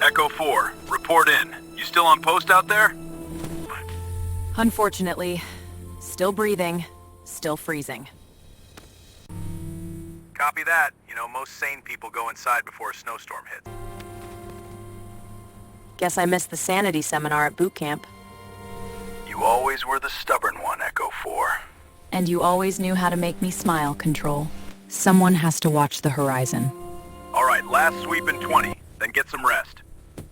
Echo 4, report in. You still on post out there? Unfortunately, still breathing, still freezing. Copy that. You know, most sane people go inside before a snowstorm hits. Guess I missed the sanity seminar at boot camp. You always were the stubborn one, Echo 4. And you always knew how to make me smile, Control. Someone has to watch the horizon. Alright, last sweep in 20, then get some rest.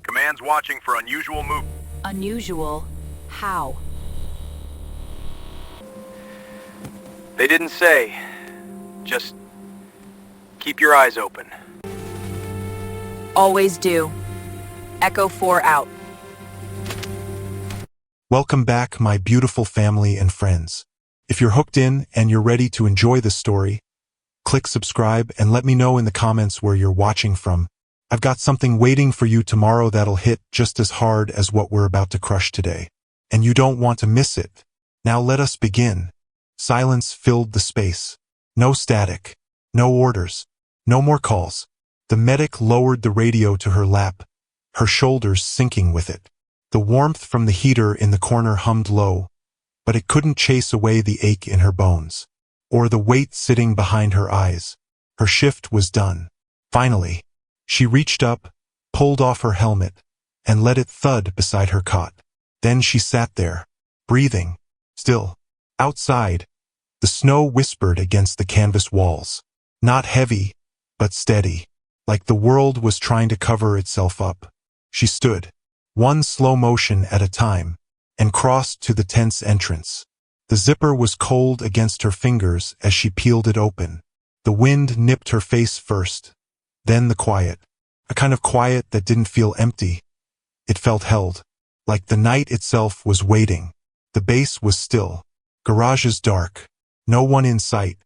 Command's watching for unusual move. Unusual? How? They didn't say. Just keep your eyes open. Always do. Echo 4 out. Welcome back, my beautiful family and friends. If you're hooked in and you're ready to enjoy this story, click subscribe and let me know in the comments where you're watching from. I've got something waiting for you tomorrow that'll hit just as hard as what we're about to crush today. And you don't want to miss it. Now let us begin. Silence filled the space. No static. No orders. No more calls. The medic lowered the radio to her lap, her shoulders sinking with it. The warmth from the heater in the corner hummed low, but it couldn't chase away the ache in her bones, or the weight sitting behind her eyes. Her shift was done. Finally, she reached up, pulled off her helmet, and let it thud beside her cot. Then she sat there, breathing, still. Outside, the snow whispered against the canvas walls. Not heavy, but steady, like the world was trying to cover itself up. She stood, one slow motion at a time, and crossed to the tent's entrance. The zipper was cold against her fingers as she peeled it open. The wind nipped her face first, then the quiet. A kind of quiet that didn't feel empty. It felt held, like the night itself was waiting. The base was still. Garages dark. No one in sight.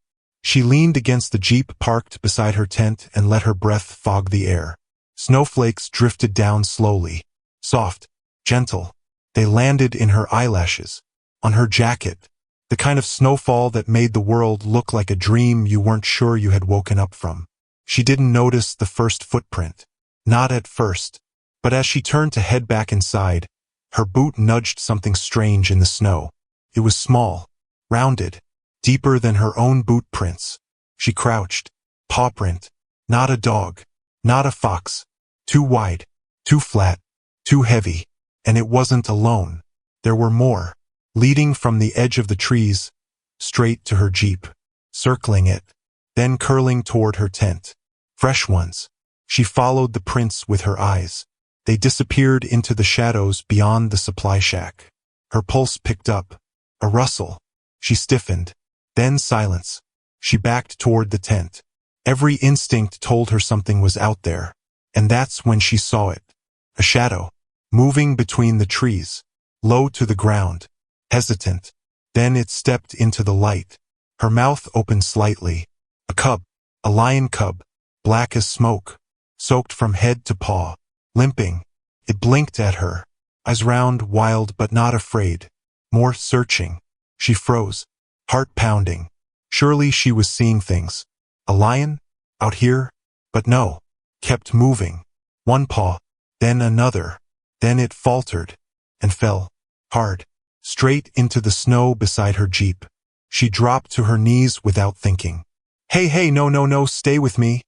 She leaned against the Jeep parked beside her tent and let her breath fog the air. Snowflakes drifted down slowly. Soft, gentle. They landed in her eyelashes, on her jacket. The kind of snowfall that made the world look like a dream you weren't sure you had woken up from. She didn't notice the first footprint. Not at first. But as she turned to head back inside, her boot nudged something strange in the snow. It was small, rounded, deeper than her own boot prints. She crouched. Paw print. Not a dog. Not a fox. Too wide. Too flat. Too heavy. And it wasn't alone. There were more, leading from the edge of the trees, straight to her Jeep, circling it, then curling toward her tent. Fresh ones. She followed the prints with her eyes. They disappeared into the shadows beyond the supply shack. Her pulse picked up. A rustle. She stiffened. Then silence. She backed toward the tent. Every instinct told her something was out there. And that's when she saw it. A shadow, moving between the trees, low to the ground, hesitant. Then it stepped into the light. Her mouth opened slightly. A cub. A lion cub. Black as smoke. Soaked from head to paw. Limping. It blinked at her. Eyes round, wild but not afraid. More searching. She froze. Heart pounding. Surely she was seeing things. A lion? Out here? But no. Kept moving. One paw. Then another. Then it faltered. And fell. Hard. Straight into the snow beside her Jeep. She dropped to her knees without thinking. Hey, no, stay with me,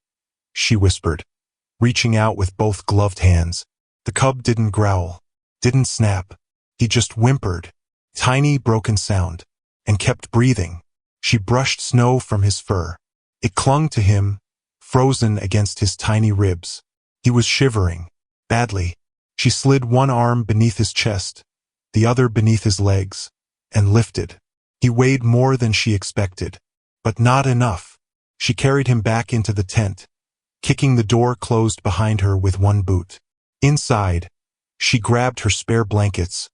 she whispered, reaching out with both gloved hands. The cub didn't growl. Didn't snap. He just whimpered. Tiny broken sound. And kept breathing. She brushed snow from his fur. It clung to him, frozen against his tiny ribs. He was shivering. Badly. She slid one arm beneath his chest, the other beneath his legs, and lifted. He weighed more than she expected. But not enough. She carried him back into the tent, kicking the door closed behind her with one boot. Inside, she grabbed her spare blankets,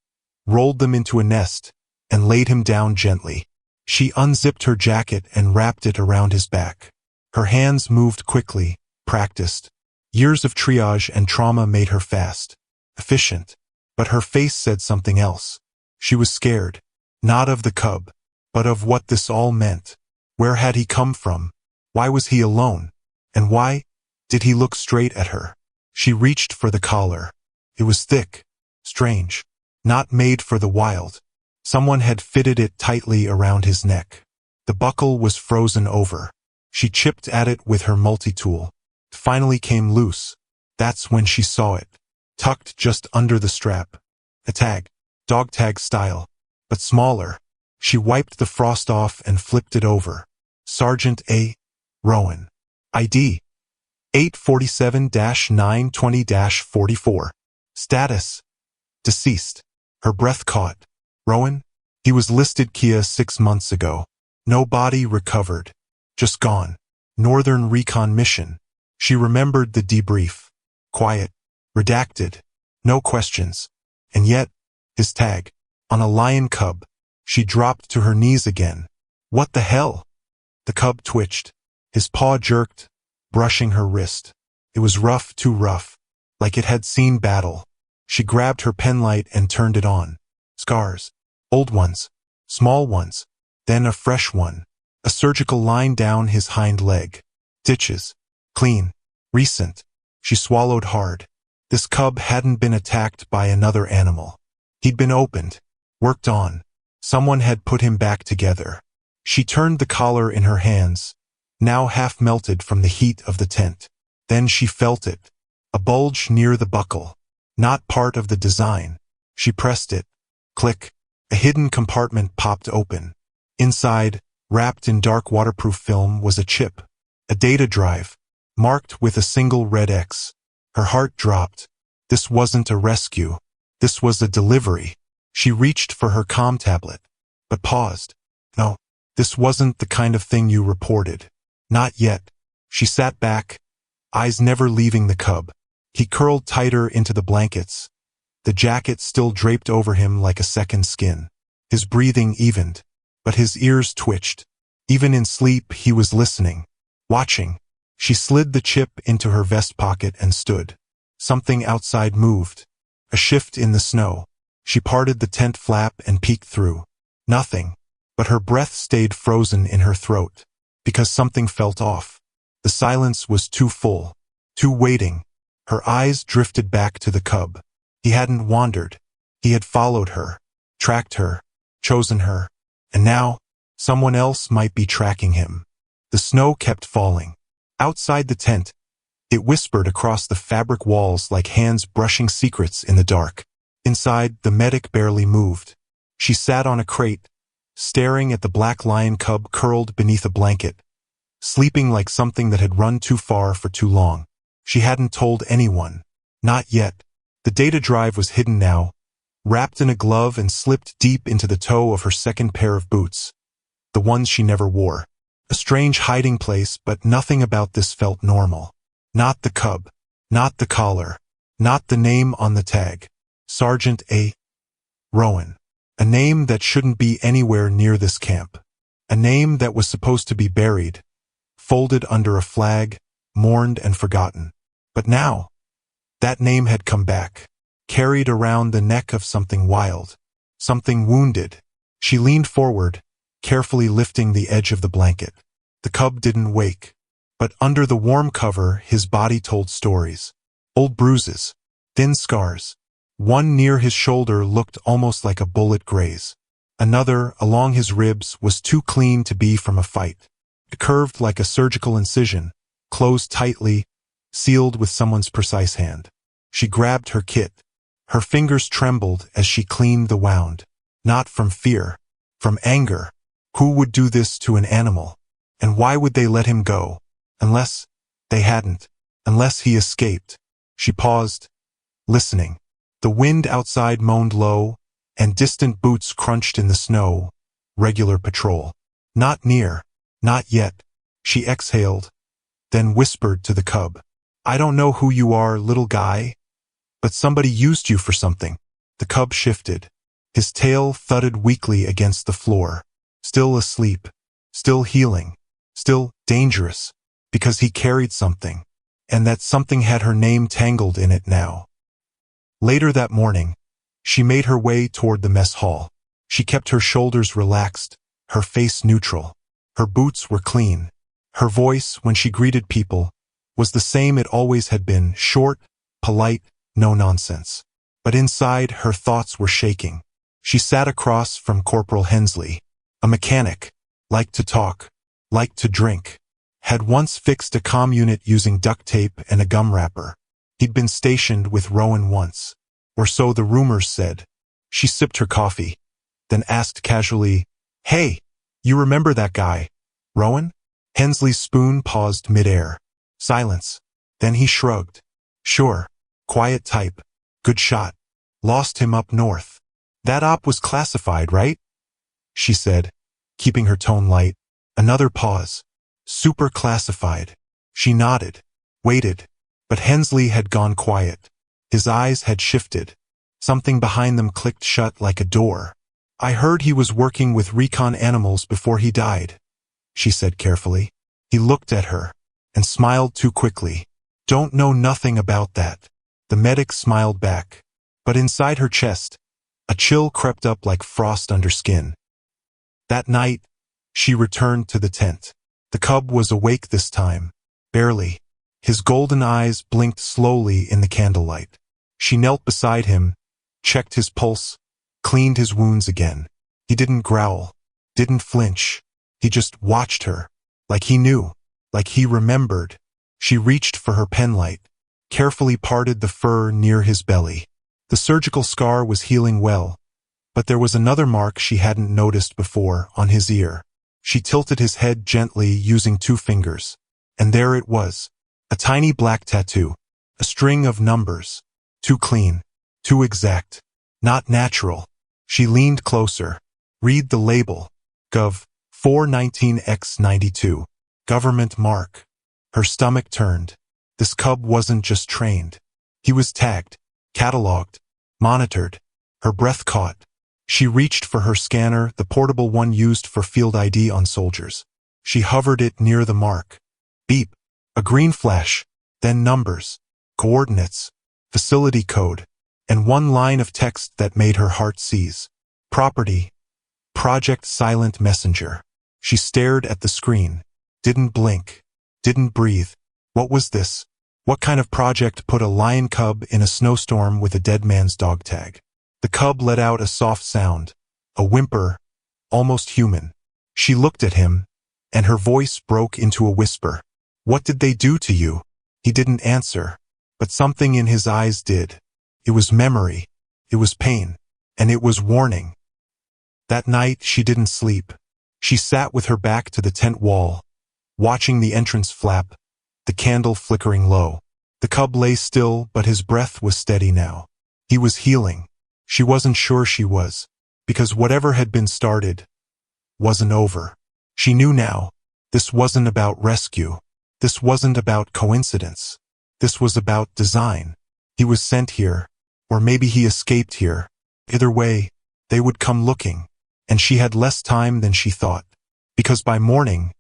rolled them into a nest, and laid him down gently. She unzipped her jacket and wrapped it around his back. Her hands moved quickly, practiced. Years of triage and trauma made her fast, efficient. But her face said something else. She was scared, not of the cub, but of what this all meant. Where had he come from? Why was he alone? And why did he look straight at her? She reached for the collar, It was thick, strange, not made for the wild. Someone had fitted it tightly around his neck. The buckle was frozen over. She chipped at it with her multi-tool. It finally came loose. That's when she saw it, tucked just under the strap. A tag, dog tag style, but smaller. She wiped the frost off and flipped it over. Sergeant A. Rowan. ID 847-920-44. Status: deceased. Her breath caught. Rowan? He was listed Kia 6 months ago. No body recovered. Just gone. Northern Recon Mission. She remembered the debrief. Quiet. Redacted. No questions. And yet, his tag. On a lion cub. She dropped to her knees again. What the hell? The cub twitched. His paw jerked, brushing her wrist. It was rough, too rough. Like it had seen battle. She grabbed her penlight and turned it on. Scars. Old ones. Small ones. Then a fresh one. A surgical line down his hind leg. Ditches. Clean. Recent. She swallowed hard. This cub hadn't been attacked by another animal. He'd been opened. Worked on. Someone had put him back together. She turned the collar in her hands, now half melted from the heat of the tent. Then she felt it. A bulge near the buckle. Not part of the design. She pressed it. Click. A hidden compartment popped open. Inside, wrapped in dark waterproof film, was a chip. A data drive, marked with a single red X. Her heart dropped. This wasn't a rescue. This was a delivery. She reached for her comm tablet, but paused. No, this wasn't the kind of thing you reported. Not yet. She sat back, eyes never leaving the cub. He curled tighter into the blankets. The jacket still draped over him like a second skin. His breathing evened, but his ears twitched. Even in sleep, he was listening, watching. She slid the chip into her vest pocket and stood. Something outside moved. A shift in the snow. She parted the tent flap and peeked through. Nothing, but her breath stayed frozen in her throat, because something felt off. The silence was too full, too waiting. Her eyes drifted back to the cub. He hadn't wandered. He had followed her, tracked her, chosen her, and now, someone else might be tracking him. The snow kept falling. Outside the tent, it whispered across the fabric walls like hands brushing secrets in the dark. Inside, the medic barely moved. She sat on a crate, staring at the black lion cub curled beneath a blanket, sleeping like something that had run too far for too long. She hadn't told anyone. Not yet. The data drive was hidden now, wrapped in a glove and slipped deep into the toe of her second pair of boots, the ones she never wore. A strange hiding place, but nothing about this felt normal. Not the cub. Not the collar. Not the name on the tag. Sergeant A. Rowan. A name that shouldn't be anywhere near this camp. A name that was supposed to be buried, folded under a flag, mourned and forgotten. But now, that name had come back, carried around the neck of something wild, something wounded. She leaned forward, carefully lifting the edge of the blanket. The cub didn't wake, but under the warm cover his body told stories. Old bruises, thin scars. One near his shoulder looked almost like a bullet graze. Another, along his ribs, was too clean to be from a fight. It curved like a surgical incision, closed tightly, sealed with someone's precise hand. She grabbed her kit. Her fingers trembled as she cleaned the wound. Not from fear, from anger. Who would do this to an animal? And why would they let him go? Unless they hadn't. Unless he escaped. She paused, listening. The wind outside moaned low, and distant boots crunched in the snow. Regular patrol. Not near. Not yet. She exhaled, then whispered to the cub. I don't know who you are, little guy, but somebody used you for something. The cub shifted. His tail thudded weakly against the floor. Still asleep. Still healing. Still dangerous. Because he carried something. And that something had her name tangled in it now. Later that morning, she made her way toward the mess hall. She kept her shoulders relaxed, her face neutral. Her boots were clean. Her voice, when she greeted people, was the same it always had been, short, polite, no nonsense. But inside, her thoughts were shaking. She sat across from Corporal Hensley, a mechanic, liked to talk, liked to drink, had once fixed a comm unit using duct tape and a gum wrapper. He'd been stationed with Rowan once, or so the rumors said. She sipped her coffee, then asked casually, "Hey, you remember that guy, Rowan?" Hensley's spoon paused midair. Silence. Then he shrugged. "Sure. Quiet type. Good shot. Lost him up north. That op was classified, right?" she said, keeping her tone light. Another pause. "Super classified." She nodded, waited, but Hensley had gone quiet. His eyes had shifted. Something behind them clicked shut like a door. "I heard he was working with recon animals before he died," she said carefully. He looked at her and smiled too quickly. "Don't know nothing about that." The medic smiled back, but inside her chest, a chill crept up like frost under skin. That night, she returned to the tent. The cub was awake this time, barely. His golden eyes blinked slowly in the candlelight. She knelt beside him, checked his pulse, cleaned his wounds again. He didn't growl, didn't flinch. He just watched her, like he knew, like he remembered. She reached for her penlight, carefully parted the fur near his belly. The surgical scar was healing well, but there was another mark she hadn't noticed before on his ear. She tilted his head gently using 2 fingers, and there it was, a tiny black tattoo, a string of numbers, too clean, too exact, not natural. She leaned closer. "Read the label. Gov. 419X92. Government mark." Her stomach turned. This cub wasn't just trained. He was tagged, cataloged, monitored. Her breath caught. She reached for her scanner, the portable one used for field ID on soldiers. She hovered it near the mark. Beep. A green flash. Then numbers, coordinates, facility code, and one line of text that made her heart seize. Property. Project Silent Messenger. She stared at the screen. Didn't blink. Didn't breathe. What was this? What kind of project put a lion cub in a snowstorm with a dead man's dog tag? The cub let out a soft sound, a whimper, almost human. She looked at him, and her voice broke into a whisper. "What did they do to you?" He didn't answer, but something in his eyes did. It was memory, it was pain, and it was warning. That night she didn't sleep. She sat with her back to the tent wall, watching the entrance flap, the candle flickering low. The cub lay still, but his breath was steady now. He was healing. She wasn't sure she was, because whatever had been started wasn't over. She knew now, this wasn't about rescue. This wasn't about coincidence. This was about design. He was sent here, or maybe he escaped here. Either way, they would come looking, and she had less time than she thought, because by morning,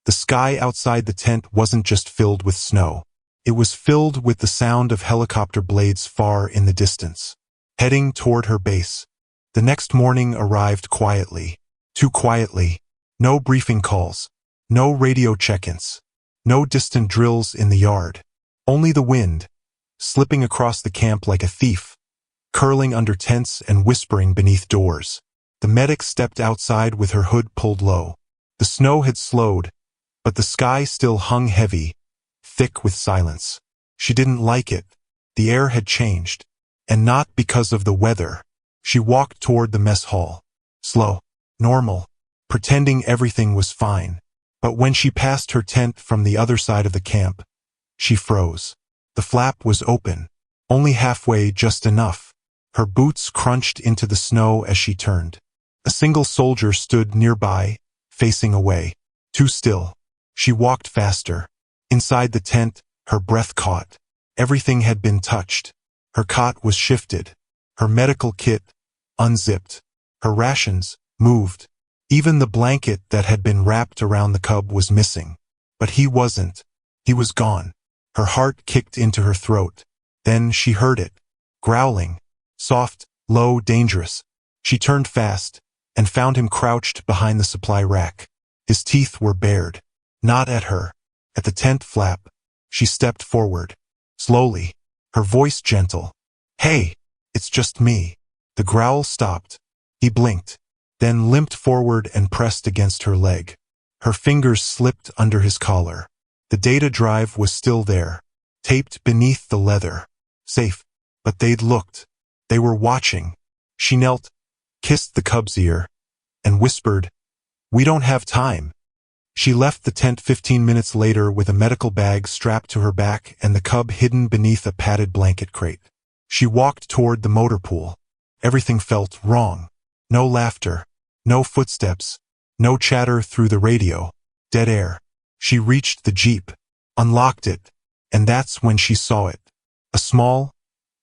the sky outside the tent wasn't just filled with snow. It was filled with the sound of helicopter blades far in the distance, heading toward her base. The next morning arrived quietly, too quietly. No briefing calls, no radio check-ins, no distant drills in the yard. Only the wind, slipping across the camp like a thief, curling under tents and whispering beneath doors. The medic stepped outside with her hood pulled low. The snow had slowed, but the sky still hung heavy, thick with silence. She didn't like it. The air had changed, and not because of the weather. She walked toward the mess hall, slow, normal, pretending everything was fine. But when she passed her tent from the other side of the camp, she froze. The flap was open, only halfway, just enough. Her boots crunched into the snow as she turned. A single soldier stood nearby, facing away. Too still. She walked faster. Inside the tent, her breath caught. Everything had been touched. Her cot was shifted. Her medical kit unzipped. Her rations moved. Even the blanket that had been wrapped around the cub was missing. But he wasn't. He was gone. Her heart kicked into her throat. Then she heard it. Growling. Soft, low, dangerous. She turned fast, and found him crouched behind the supply rack. His teeth were bared. Not at her. At the tent flap. She stepped forward. Slowly. Her voice gentle. Hey, it's just me. The growl stopped. He blinked, then limped forward and pressed against her leg. Her fingers slipped under his collar. The data drive was still there, taped beneath the leather. Safe. But they'd looked. They were watching. She knelt, kissed the cub's ear, and whispered, "We don't have time." She left the tent 15 minutes later with a medical bag strapped to her back and the cub hidden beneath a padded blanket crate. She walked toward the motor pool. Everything felt wrong. No laughter, no footsteps, no chatter through the radio, dead air. She reached the Jeep, unlocked it, and that's when she saw it. A small,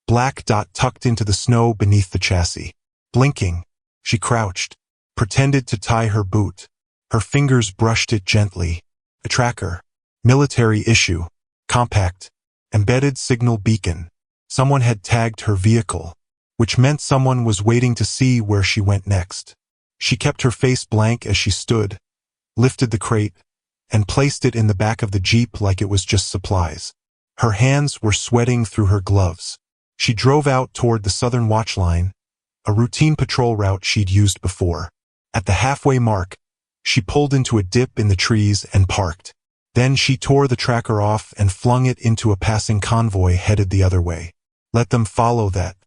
black dot tucked into the snow beneath the chassis. Blinking, she crouched, pretended to tie her boot. Her fingers brushed it gently. A tracker. Military issue. Compact. Embedded signal beacon. Someone had tagged her vehicle, which meant someone was waiting to see where she went next. She kept her face blank as she stood, lifted the crate, and placed it in the back of the Jeep like it was just supplies. Her hands were sweating through her gloves. She drove out toward the southern watch line, a routine patrol route she'd used before. At the halfway mark, she pulled into a dip in the trees and parked. Then she tore the tracker off and flung it into a passing convoy headed the other way. Let them follow that.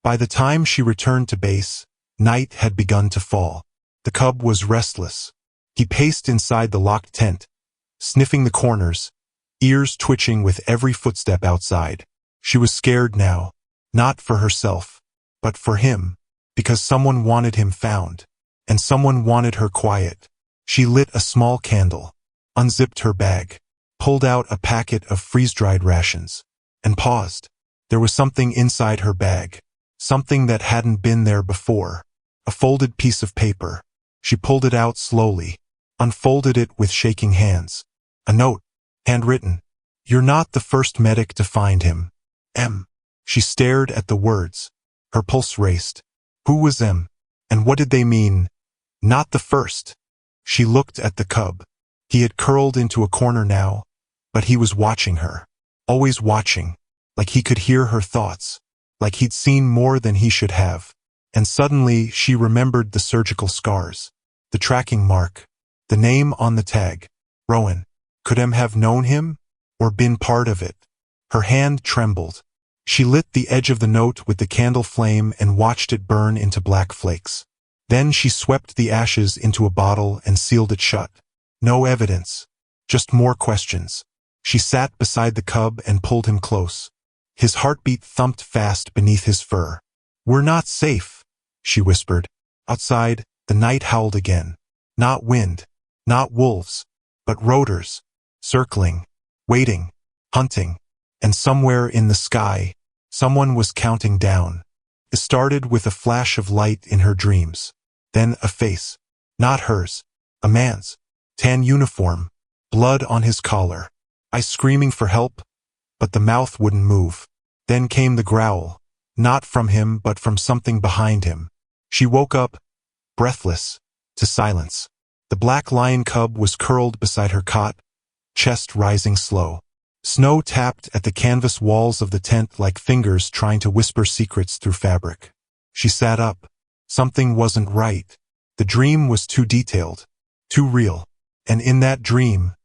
By the time she returned to base, night had begun to fall. The cub was restless. He paced inside the locked tent, sniffing the corners, ears twitching with every footstep outside. She was scared now, not for herself, but for him, because someone wanted him found, and someone wanted her quiet. She lit a small candle, unzipped her bag, pulled out a packet of freeze-dried rations, and paused. There was something inside her bag, something that hadn't been there before, a folded piece of paper. She pulled it out slowly, unfolded it with shaking hands. A note, handwritten. "You're not the first medic to find him. M." She stared at the words. Her pulse raced. Who was M? And what did they mean? Not the first. She looked at the cub. He had curled into a corner now, but he was watching her. Always watching, like he could hear her thoughts, like he'd seen more than he should have. And suddenly she remembered the surgical scars, the tracking mark, the name on the tag. Rowan. Could M have known him, or been part of it? Her hand trembled. She lit the edge of the note with the candle flame and watched it burn into black flakes. Then she swept the ashes into a bottle and sealed it shut. No evidence, just more questions. She sat beside the cub and pulled him close. His heartbeat thumped fast beneath his fur. "We're not safe," she whispered. Outside, the night howled again. Not wind, not wolves, but rotors, circling, waiting, hunting. And somewhere in the sky, someone was counting down. It started with a flash of light in her dreams. Then a face. Not hers. A man's. Tan uniform. Blood on his collar. Eyes screaming for help, but the mouth wouldn't move. Then came the growl. Not from him, but from something behind him. She woke up, breathless, to silence. The black lion cub was curled beside her cot, chest rising slow. Snow tapped at the canvas walls of the tent like fingers trying to whisper secrets through fabric. She sat up. Something wasn't right. The dream was too detailed, too real. And in that dream,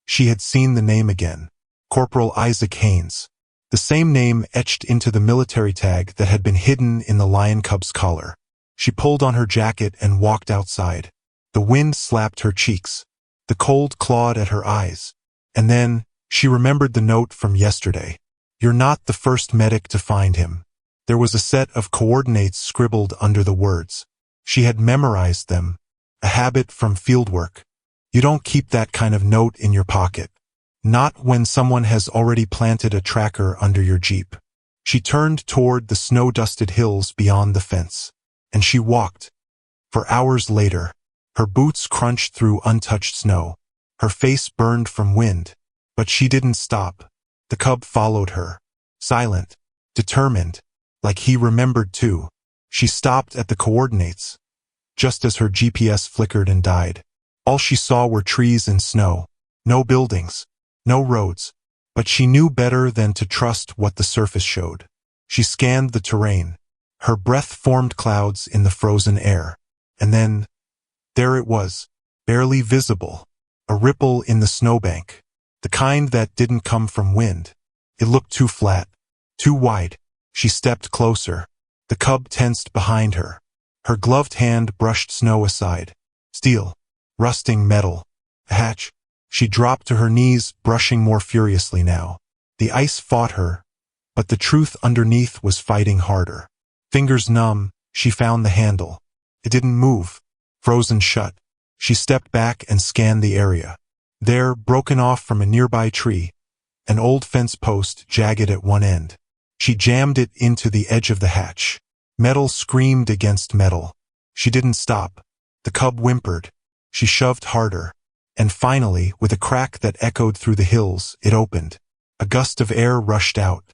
she had seen the name again. Corporal Isaac Haynes. The same name etched into the military tag that had been hidden in the lion cub's collar. She pulled on her jacket and walked outside. The wind slapped her cheeks. The cold clawed at her eyes. And then, she remembered the note from yesterday. "You're not the first medic to find him." There was a set of coordinates scribbled under the words. She had memorized them, a habit from fieldwork. You don't keep that kind of note in your pocket. Not when someone has already planted a tracker under your Jeep. She turned toward the snow-dusted hills beyond the fence, and she walked. For hours later, her boots crunched through untouched snow. Her face burned from wind, but she didn't stop. The cub followed her, silent, determined, like he remembered too. She stopped at the coordinates, just as her GPS flickered and died. All she saw were trees and snow, no buildings, no roads, but she knew better than to trust what the surface showed. She scanned the terrain. Her breath formed clouds in the frozen air. And then, there it was, barely visible, a ripple in the snowbank, the kind that didn't come from wind. It looked too flat, too wide. She stepped closer. The cub tensed behind her. Her gloved hand brushed snow aside. Steel, rusting metal, a hatch. She dropped to her knees, brushing more furiously now. The ice fought her, but the truth underneath was fighting harder. Fingers numb, she found the handle. It didn't move, frozen shut. She stepped back and scanned the area. There, broken off from a nearby tree, an old fence post jagged at one end. She jammed it into the edge of the hatch. Metal screamed against metal. She didn't stop. The cub whimpered. She shoved harder. And finally, with a crack that echoed through the hills, it opened. A gust of air rushed out.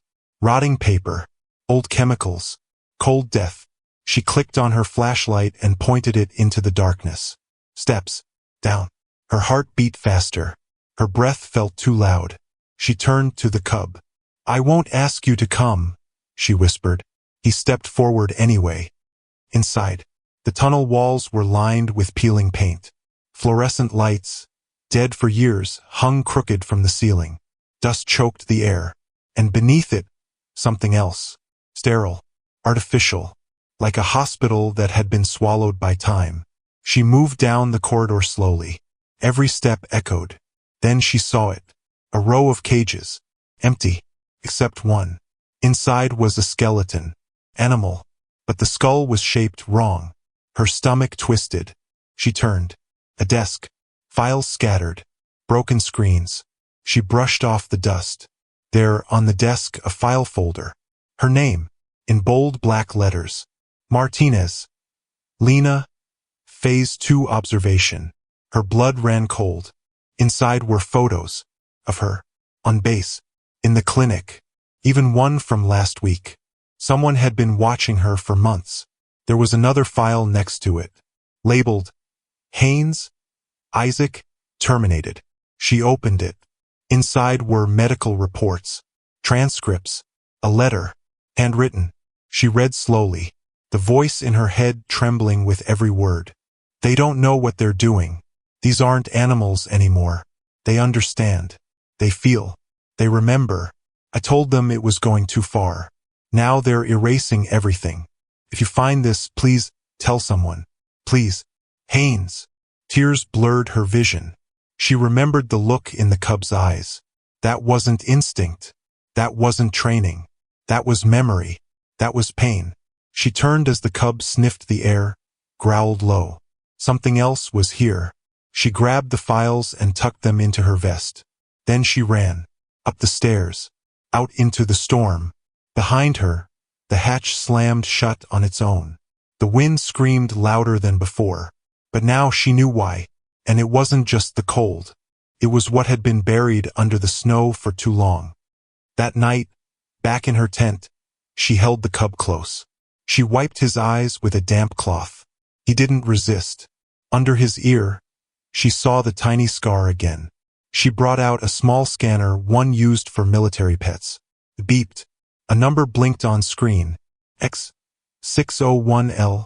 Rotting paper, old chemicals, cold death. She clicked on her flashlight and pointed it into the darkness. Steps. Down. Her heart beat faster. Her breath felt too loud. She turned to the cub. "I won't ask you to come," she whispered. He stepped forward anyway. Inside, the tunnel walls were lined with peeling paint. Fluorescent lights, dead for years, hung crooked from the ceiling. Dust choked the air. And beneath it, something else. Sterile, artificial, like a hospital that had been swallowed by time. She moved down the corridor slowly. Every step echoed. Then she saw it. A row of cages. Empty, except one. Inside was a skeleton. Animal. But the skull was shaped wrong. Her stomach twisted. She turned. A desk. Files scattered. Broken screens. She brushed off the dust. There, on the desk, a file folder. Her name, in bold black letters. Martinez. Lena. Phase 2 observation. Her blood ran cold. Inside were photos. Of her. On base. In the clinic. Even one from last week. Someone had been watching her for months. There was another file next to it. Labeled, Haynes, Isaac, terminated. She opened it. Inside were medical reports. Transcripts. A letter. Handwritten. She read slowly. The voice in her head trembling with every word. They don't know what they're doing. These aren't animals anymore. They understand. They feel. They remember. I told them it was going too far. Now they're erasing everything. If you find this, please tell someone. Please. Haynes. Tears blurred her vision. She remembered the look in the cub's eyes. That wasn't instinct. That wasn't training. That was memory. That was pain. She turned as the cub sniffed the air, growled low. Something else was here. She grabbed the files and tucked them into her vest. Then she ran. Up the stairs. Out into the storm. Behind her, the hatch slammed shut on its own. The wind screamed louder than before. But now she knew why. And it wasn't just the cold. It was what had been buried under the snow for too long. That night, back in her tent, she held the cub close. She wiped his eyes with a damp cloth. He didn't resist. Under his ear, she saw the tiny scar again. She brought out a small scanner, one used for military pets. It beeped. A number blinked on screen. X601L.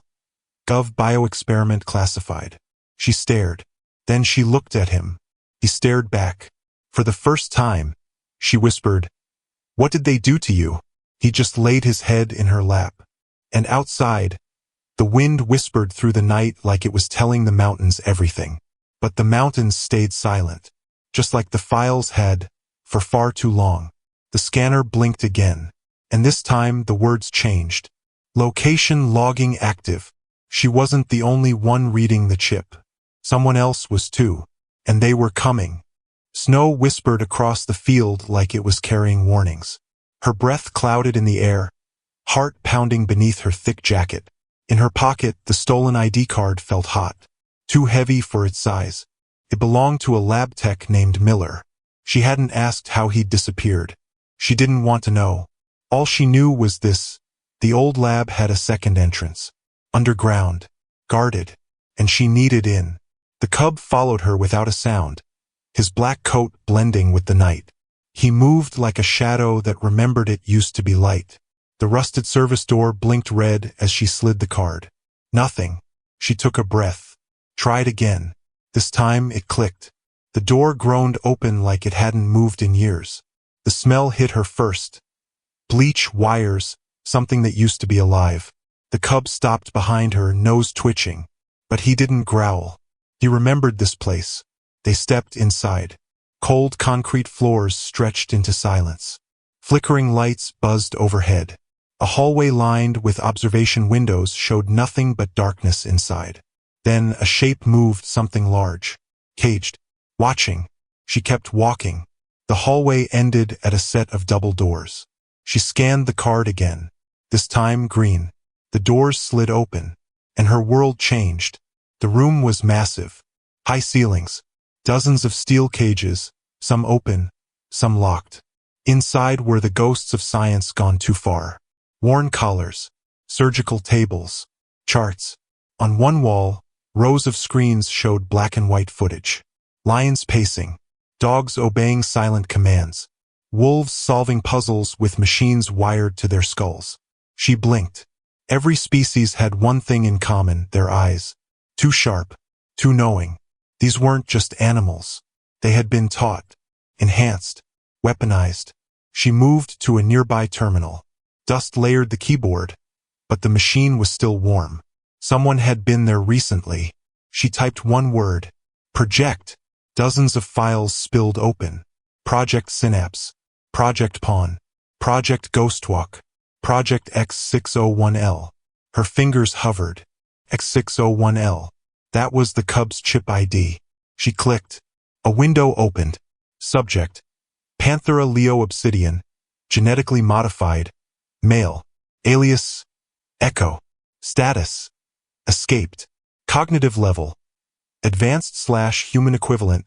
Gov bioexperiment classified. She stared. Then she looked at him. He stared back. For the first time, she whispered, "What did they do to you?" He just laid his head in her lap. And outside, the wind whispered through the night like it was telling the mountains everything. But the mountains stayed silent, just like the files had, for far too long. The scanner blinked again, and this time the words changed. Location logging active. She wasn't the only one reading the chip. Someone else was too, and they were coming. Snow whispered across the field like it was carrying warnings. Her breath clouded in the air, heart pounding beneath her thick jacket. In her pocket, the stolen ID card felt hot, too heavy for its size. It belonged to a lab tech named Miller. She hadn't asked how he'd disappeared. She didn't want to know. All she knew was this: the old lab had a second entrance. Underground. Guarded. And she needed in. The cub followed her without a sound, his black coat blending with the night. He moved like a shadow that remembered it used to be light. The rusted service door blinked red as she slid the card. Nothing. She took a breath. Tried again. This time it clicked. The door groaned open like it hadn't moved in years. The smell hit her first. Bleach, wires, something that used to be alive. The cub stopped behind her, nose twitching. But he didn't growl. He remembered this place. They stepped inside. Cold concrete floors stretched into silence. Flickering lights buzzed overhead. A hallway lined with observation windows showed nothing but darkness inside. Then a shape moved, something large. Caged. Watching. She kept walking. The hallway ended at a set of double doors. She scanned the card again. This time green. The doors slid open. And her world changed. The room was massive. High ceilings. Dozens of steel cages, some open, some locked. Inside were the ghosts of science gone too far. Worn collars, surgical tables, charts. On one wall, rows of screens showed black and white footage. Lions pacing, dogs obeying silent commands, wolves solving puzzles with machines wired to their skulls. She blinked. Every species had one thing in common, their eyes. Too sharp, too knowing. These weren't just animals. They had been taught, enhanced, weaponized. She moved to a nearby terminal. Dust layered the keyboard, but the machine was still warm. Someone had been there recently. She typed one word. Project. Dozens of files spilled open. Project Synapse. Project Pawn. Project Ghostwalk. Project X601L. Her fingers hovered. X601L. That was the cub's chip ID. She clicked. A window opened. Subject. Panthera leo obsidian. Genetically modified. Male. Alias. Echo. Status. Escaped. Cognitive level. Advanced/human equivalent.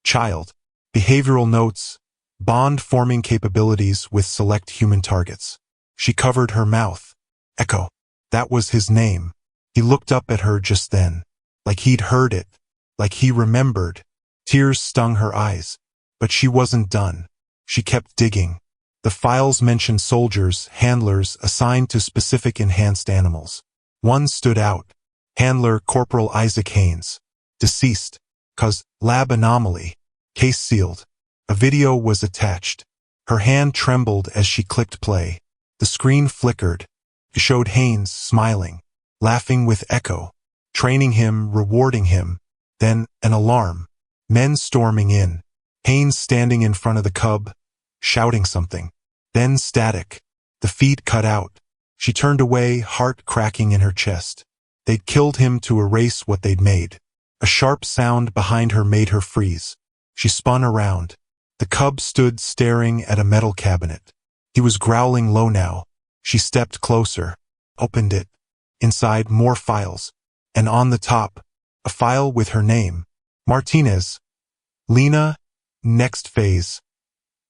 Child. Behavioral notes. Bond-forming capabilities with select human targets. She covered her mouth. Echo. That was his name. He looked up at her just then. Like he'd heard it. Like he remembered. Tears stung her eyes. But she wasn't done. She kept digging. The files mentioned soldiers, handlers assigned to specific enhanced animals. One stood out. Handler Corporal Isaac Haynes. Deceased. Cause lab anomaly. Case sealed. A video was attached. Her hand trembled as she clicked play. The screen flickered. It showed Haynes smiling, laughing with Echo, training him, rewarding him. Then an alarm. Men storming in. Haynes standing in front of the cub, shouting something. Then static. The feed cut out. She turned away, heart cracking in her chest. They'd killed him to erase what they'd made. A sharp sound behind her made her freeze. She spun around. The cub stood staring at a metal cabinet. He was growling low now. She stepped closer, opened it. Inside, more files. And on the top, a file with her name. Martinez. Lena. Next phase.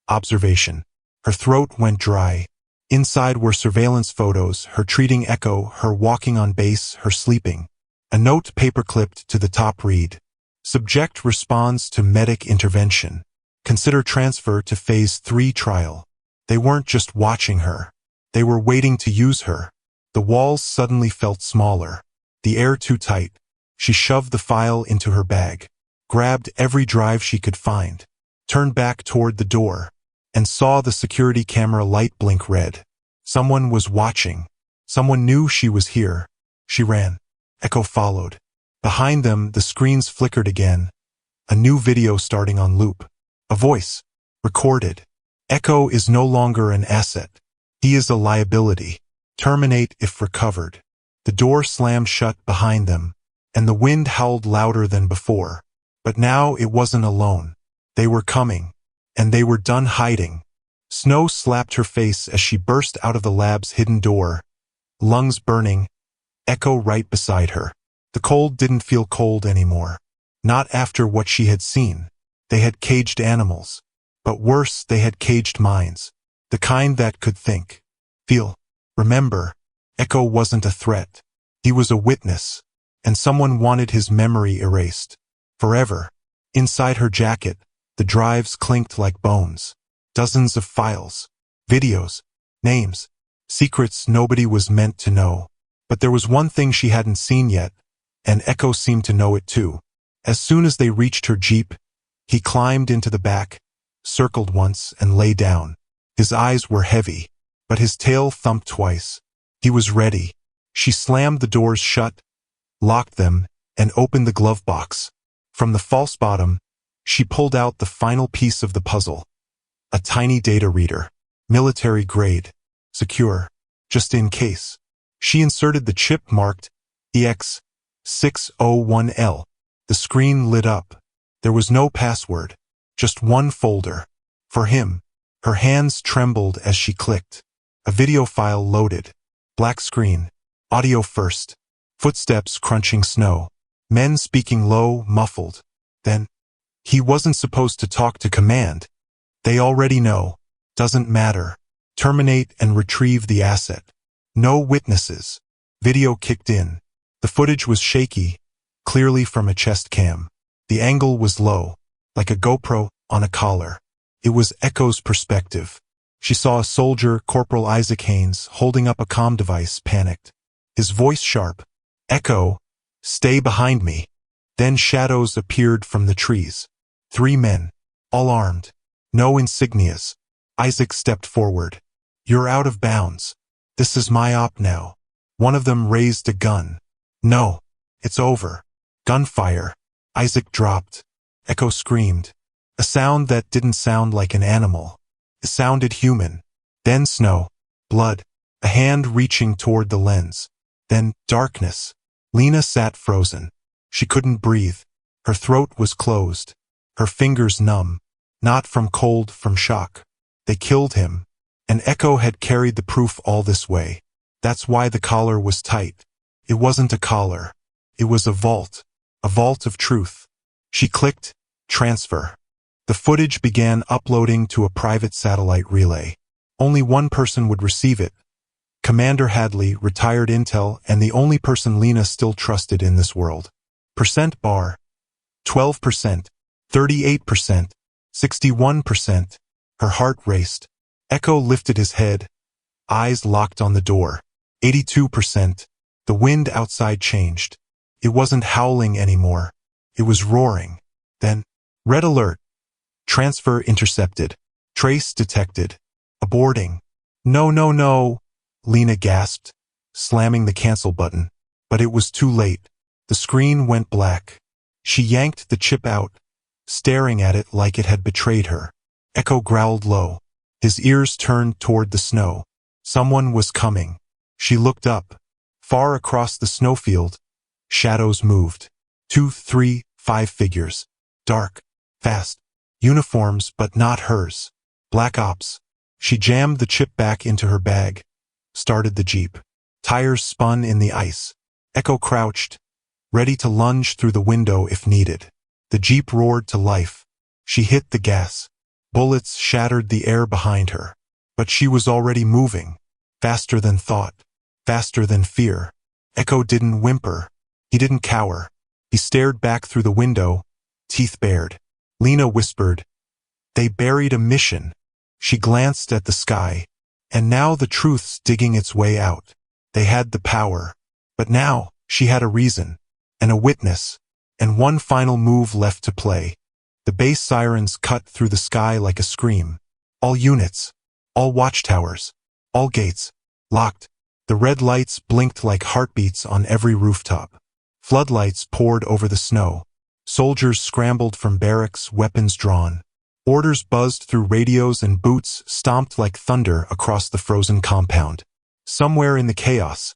Observation. Her throat went dry. Inside were surveillance photos, her treating Echo, her walking on base, her sleeping. A note paper-clipped to the top read. Subject responds to medic intervention. Consider transfer to Phase 3 trial. They weren't just watching her. They were waiting to use her. The walls suddenly felt smaller. The air too tight. She shoved the file into her bag. Grabbed every drive she could find. Turned back toward the door. And saw the security camera light blink red. Someone was watching. Someone knew she was here. She ran. Echo followed. Behind them, the screens flickered again. A new video starting on loop. A voice. Recorded. Echo is no longer an asset. He is a liability. Terminate if recovered. The door slammed shut behind them, and the wind howled louder than before. But now it wasn't alone. They were coming. And they were done hiding. Snow slapped her face as she burst out of the lab's hidden door. Lungs burning. Echo right beside her. The cold didn't feel cold anymore. Not after what she had seen. They had caged animals. But worse, they had caged minds. The kind that could think. Feel. Remember. Echo wasn't a threat. He was a witness. And someone wanted his memory erased. Forever. Inside her jacket, the drives clinked like bones. Dozens of files. Videos. Names. Secrets nobody was meant to know. But there was one thing she hadn't seen yet, and Echo seemed to know it too. As soon as they reached her jeep, he climbed into the back, circled once, and lay down. His eyes were heavy, but his tail thumped twice. He was ready. She slammed the doors shut, locked them, and opened the glove box. From the false bottom, she pulled out the final piece of the puzzle. A tiny data reader. Military grade. Secure. Just in case. She inserted the chip marked EX601L. The screen lit up. There was no password. Just one folder. For him. Her hands trembled as she clicked. A video file loaded. Black screen. Audio first. Footsteps crunching snow. Men speaking low, muffled. Then, he wasn't supposed to talk to command. They already know. Doesn't matter. Terminate and retrieve the asset. No witnesses. Video kicked in. The footage was shaky, clearly from a chest cam. The angle was low, like a GoPro on a collar. It was Echo's perspective. She saw a soldier, Corporal Isaac Haynes, holding up a comm device, panicked. His voice sharp. Echo, stay behind me. Then shadows appeared from the trees. 3 men, all armed. No insignias. Isaac stepped forward. You're out of bounds. This is my op now. One of them raised a gun. No, it's over. Gunfire. Isaac dropped. Echo screamed. A sound that didn't sound like an animal. It sounded human. Then snow. Blood. A hand reaching toward the lens. Then darkness. Lena sat frozen. She couldn't breathe. Her throat was closed. Her fingers numb. Not from cold, from shock. They killed him. And Echo had carried the proof all this way. That's why the collar was tight. It wasn't a collar. It was a vault of truth. She clicked, transfer. The footage began uploading to a private satellite relay. Only one person would receive it. Commander Hadley, retired intel, and the only person Lena still trusted in this world. Percent bar. 12%. 38%. 61%. Her heart raced. Echo lifted his head. Eyes locked on the door. 82%. The wind outside changed. It wasn't howling anymore. It was roaring. Then, red alert. Transfer intercepted. Trace detected. Aborting. No, no, no, Lena gasped, slamming the cancel button. But it was too late. The screen went black. She yanked the chip out, staring at it like it had betrayed her. Echo growled low. His ears turned toward the snow. Someone was coming. She looked up. Far across the snowfield, shadows moved. 2, 3, 5 figures. Dark. Fast. Uniforms, but not hers. Black Ops. She jammed the chip back into her bag. Started the jeep. Tires spun in the ice. Echo crouched, ready to lunge through the window if needed. The jeep roared to life. She hit the gas. Bullets shattered the air behind her. But she was already moving. Faster than thought. Faster than fear. Echo didn't whimper. He didn't cower. He stared back through the window, teeth bared. Lena whispered, "They buried a mission." She glanced at the sky. And now the truth's digging its way out. They had the power. But now, she had a reason. And a witness. And one final move left to play. The base sirens cut through the sky like a scream. All units. All watchtowers. All gates. Locked. The red lights blinked like heartbeats on every rooftop. Floodlights poured over the snow. Soldiers scrambled from barracks, weapons drawn. Orders buzzed through radios and boots stomped like thunder across the frozen compound. Somewhere in the chaos,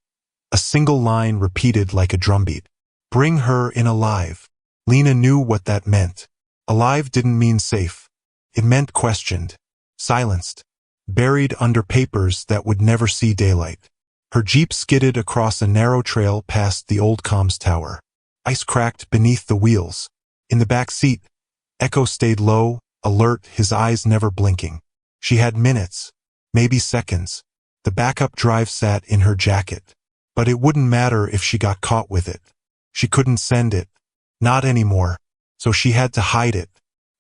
a single line repeated like a drumbeat. Bring her in alive. Lena knew what that meant. Alive didn't mean safe. It meant questioned, silenced, buried under papers that would never see daylight. Her jeep skidded across a narrow trail past the old comms tower. Ice cracked beneath the wheels. In the back seat, Echo stayed low, alert, his eyes never blinking. She had minutes, maybe seconds. The backup drive sat in her jacket. But it wouldn't matter if she got caught with it. She couldn't send it. Not anymore. So she had to hide it.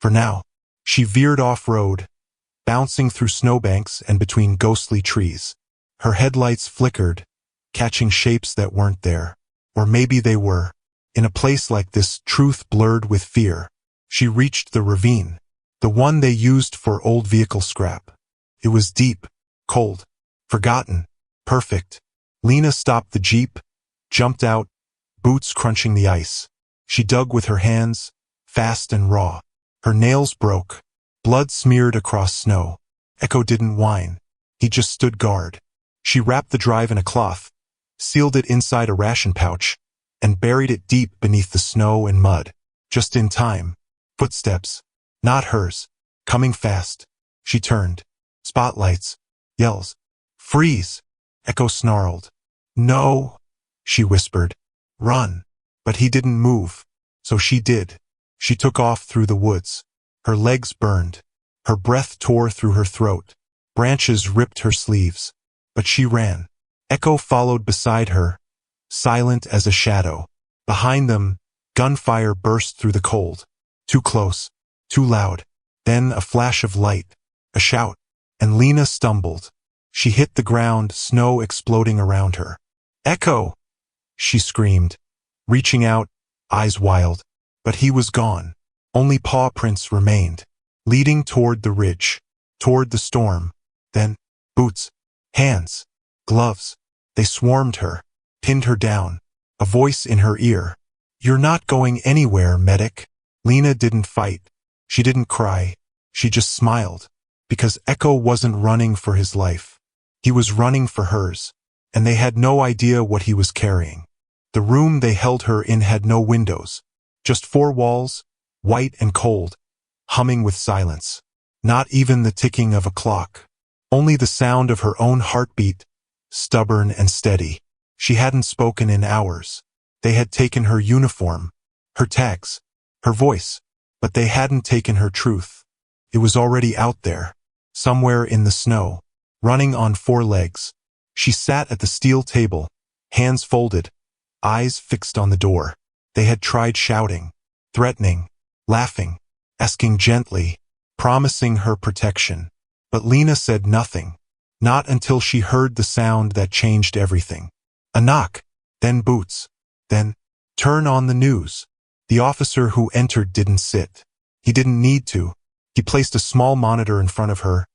For now. She veered off-road, bouncing through snowbanks and between ghostly trees. Her headlights flickered, catching shapes that weren't there. Or maybe they were. In a place like this, truth blurred with fear. She reached the ravine, the one they used for old vehicle scrap. It was deep, cold, forgotten, perfect. Lena stopped the jeep, jumped out, boots crunching the ice. She dug with her hands, fast and raw. Her nails broke, blood smeared across snow. Echo didn't whine. He just stood guard. She wrapped the drive in a cloth, sealed it inside a ration pouch, and buried it deep beneath the snow and mud. Just in time. Footsteps. Not hers. Coming fast. She turned. Spotlights. Yells. Freeze! Echo snarled. No, she whispered. Run. But he didn't move. So she did. She took off through the woods. Her legs burned. Her breath tore through her throat. Branches ripped her sleeves. But she ran. Echo followed beside her, silent as a shadow. Behind them, gunfire burst through the cold. Too close. Too loud. Then a flash of light. A shout. And Lena stumbled. She hit the ground, snow exploding around her. Echo! She screamed, reaching out, eyes wild. But he was gone. Only paw prints remained, leading toward the ridge, toward the storm. Then, boots, hands, gloves. They swarmed her, pinned her down. A voice in her ear. You're not going anywhere, medic. Lena didn't fight. She didn't cry. She just smiled. Because Echo wasn't running for his life. He was running for hers. And they had no idea what he was carrying. The room they held her in had no windows. Just four walls, white and cold, humming with silence. Not even the ticking of a clock. Only the sound of her own heartbeat, stubborn and steady. She hadn't spoken in hours. They had taken her uniform, her tags, her voice, but they hadn't taken her truth. It was already out there, somewhere in the snow, running on four legs. She sat at the steel table, hands folded, eyes fixed on the door. They had tried shouting, threatening, laughing, asking gently, promising her protection. But Lena said nothing, not until she heard the sound that changed everything. A knock, then boots, then, turn on the news. The officer who entered didn't sit. He didn't need to. He placed a small monitor in front of her,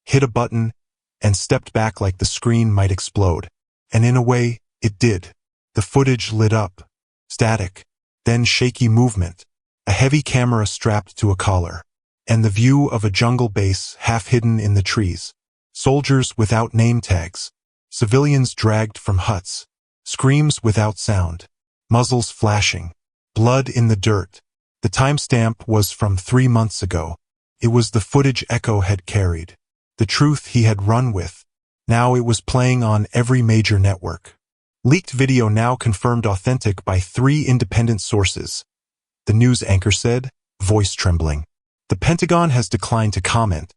hit a button, and stepped back like the screen might explode. And in a way, it did. The footage lit up. Static. Then shaky movement. A heavy camera strapped to a collar. And the view of a jungle base half hidden in the trees. Soldiers without name tags. Civilians dragged from huts. Screams without sound. Muzzles flashing. Blood in the dirt. The timestamp was from 3 months ago. It was the footage Echo had carried. The truth he had run with. Now it was playing on every major network. Leaked video now confirmed authentic by 3 independent sources. The news anchor said, voice trembling. The Pentagon has declined to comment,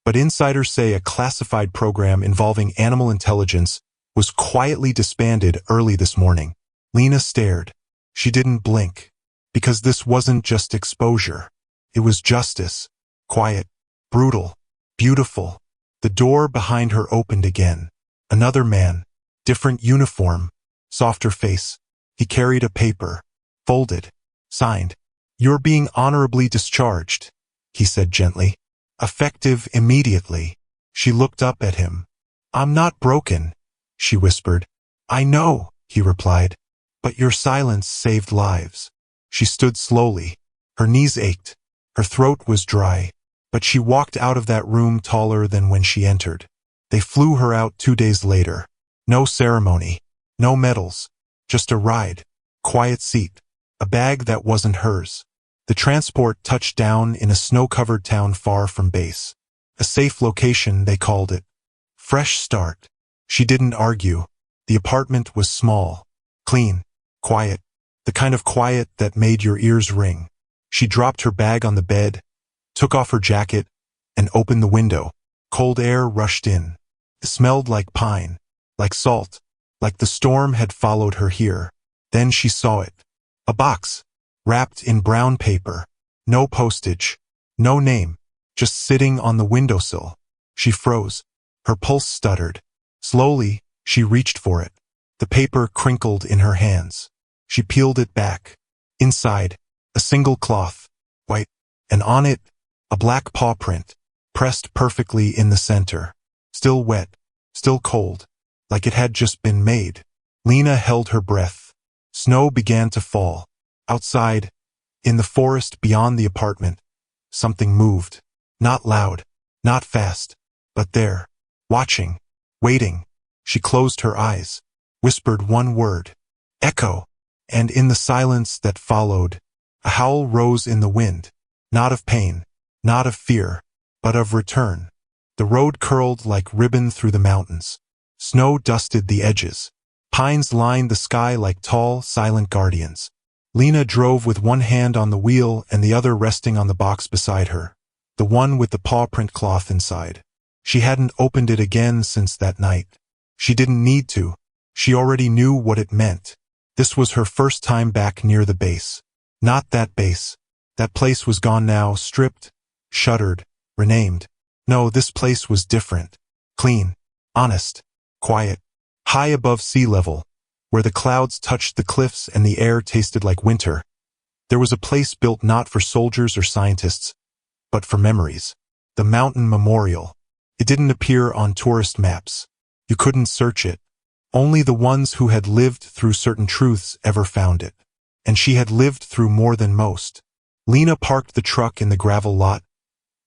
but insiders say a classified program involving animal intelligence was quietly disbanded early this morning. Lena stared. She didn't blink. Because this wasn't just exposure. It was justice. Quiet. Brutal. Beautiful. The door behind her opened again. Another man. Different uniform. Softer face. He carried a paper. Folded. Signed. You're being honorably discharged, he said gently. Effective immediately. She looked up at him. I'm not broken, she whispered. I know, he replied. But your silence saved lives. She stood slowly. Her knees ached. Her throat was dry. But she walked out of that room taller than when she entered. They flew her out 2 days later. No ceremony. No medals. Just a ride. Quiet seat. A bag that wasn't hers. The transport touched down in a snow-covered town far from base. A safe location, they called it. Fresh start. She didn't argue. The apartment was small. Clean. Quiet. The kind of quiet that made your ears ring. She dropped her bag on the bed, took off her jacket, and opened the window. Cold air rushed in. It smelled like pine, like salt, like the storm had followed her here. Then she saw it. A box, wrapped in brown paper. No postage, no name, just sitting on the windowsill. She froze. Her pulse stuttered. Slowly, she reached for it. The paper crinkled in her hands. She peeled it back. Inside, a single cloth, white, and on it, a black paw print, pressed perfectly in the center. Still wet, still cold, like it had just been made. Lena held her breath. Snow began to fall. Outside, in the forest beyond the apartment, something moved. Not loud, not fast, but there, watching, waiting. She closed her eyes, whispered one word, "Echo," and in the silence that followed, a howl rose in the wind, not of pain, not of fear, but of return. The road curled like ribbon through the mountains. Snow dusted the edges. Pines lined the sky like tall, silent guardians. Lena drove with one hand on the wheel and the other resting on the box beside her, the one with the paw print cloth inside. She hadn't opened it again since that night. She didn't need to. She already knew what it meant. This was her first time back near the base. Not that base. That place was gone now, stripped, shuttered, renamed. No, this place was different. Clean, honest, quiet, high above sea level, where the clouds touched the cliffs and the air tasted like winter. There was a place built not for soldiers or scientists, but for memories. The Mountain Memorial. It didn't appear on tourist maps. You couldn't search it. Only the ones who had lived through certain truths ever found it. And she had lived through more than most. Lena parked the truck in the gravel lot,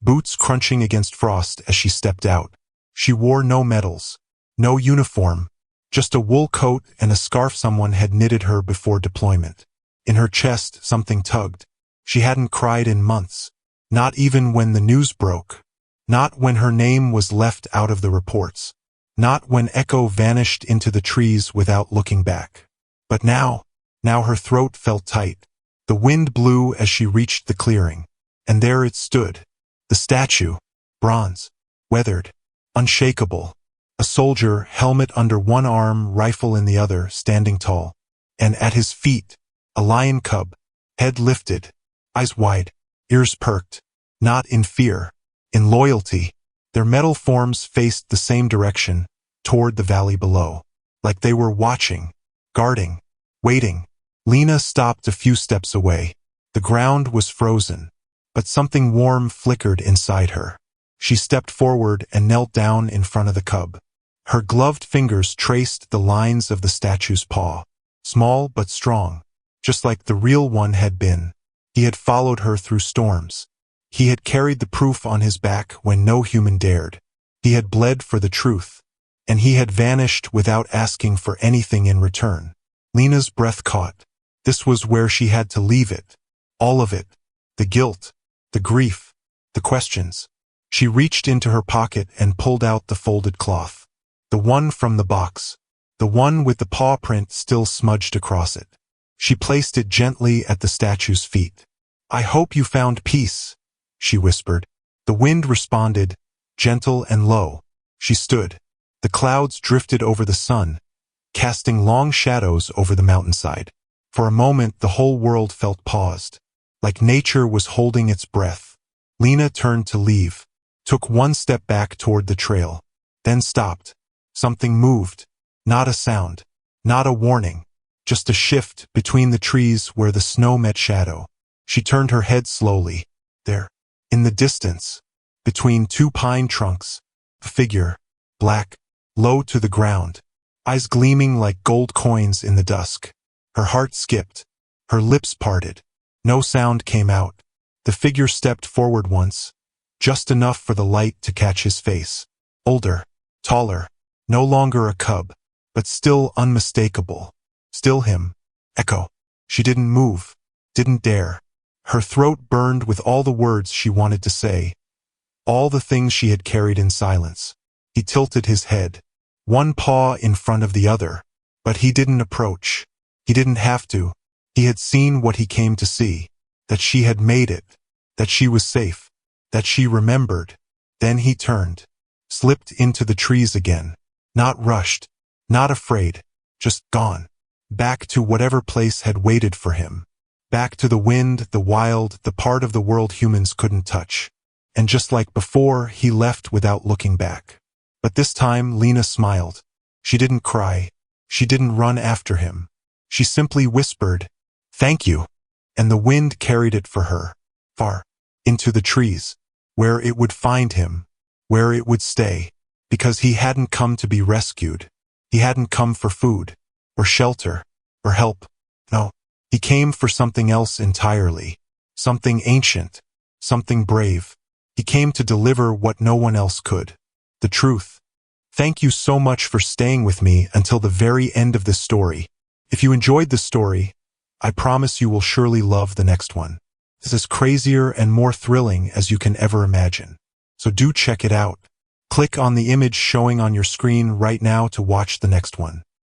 boots crunching against frost as she stepped out. She wore no medals, no uniform, just a wool coat and a scarf someone had knitted her before deployment. In her chest, something tugged. She hadn't cried in months, not even when the news broke, not when her name was left out of the reports, not when Echo vanished into the trees without looking back. But now her throat felt tight. The wind blew as she reached the clearing, and there it stood. The statue, bronze, weathered, unshakable. A soldier, helmet under one arm, rifle in the other, standing tall. And at his feet, a lion cub, head lifted, eyes wide, ears perked, not in fear, in loyalty. Their metal forms faced the same direction, toward the valley below, like they were watching, guarding, waiting. Lena stopped a few steps away. The ground was frozen, but something warm flickered inside her. She stepped forward and knelt down in front of the cub. Her gloved fingers traced the lines of the statue's paw, small but strong, just like the real one had been. He had followed her through storms. He had carried the proof on his back when no human dared. He had bled for the truth, and he had vanished without asking for anything in return. Lena's breath caught. This was where she had to leave it. All of it. The guilt, the grief, the questions. She reached into her pocket and pulled out the folded cloth. The one from the box. The one with the paw print still smudged across it. She placed it gently at the statue's feet. "I hope you found peace," she whispered. The wind responded, gentle and low. She stood. The clouds drifted over the sun, casting long shadows over the mountainside. For a moment, the whole world felt paused, like nature was holding its breath. Lena turned to leave, took one step back toward the trail, then stopped. Something moved. Not a sound, not a warning, just a shift between the trees where the snow met shadow. She turned her head slowly. There, in the distance, between two pine trunks, a figure, black, low to the ground, eyes gleaming like gold coins in the dusk. Her heart skipped. Her lips parted. No sound came out. The figure stepped forward once, just enough for the light to catch his face. Older, taller, no longer a cub, but still unmistakable. Still him. Echo. She didn't move, didn't dare. Her throat burned with all the words she wanted to say, all the things she had carried in silence. He tilted his head, one paw in front of the other, but he didn't approach. He didn't have to. He had seen what he came to see, that she had made it, that she was safe, that she remembered. Then he turned, slipped into the trees again, not rushed, not afraid, just gone, back to whatever place had waited for him, back to the wind, the wild, the part of the world humans couldn't touch. And just like before, he left without looking back. But this time Lena smiled, She didn't cry. She didn't run after him. She simply whispered, "Thank you," and the wind carried it for her, far into the trees, where it would find him, where it would stay, because he hadn't come to be rescued. He hadn't come for food, or shelter, or help. No, he came for something else entirely, something ancient, something brave. He came to deliver what no one else could, the truth. Thank you so much for staying with me until the very end of this story. If you enjoyed the story, I promise you will surely love the next one. This is crazier and more thrilling as you can ever imagine. So do check it out. Click on the image showing on your screen right now to watch the next one.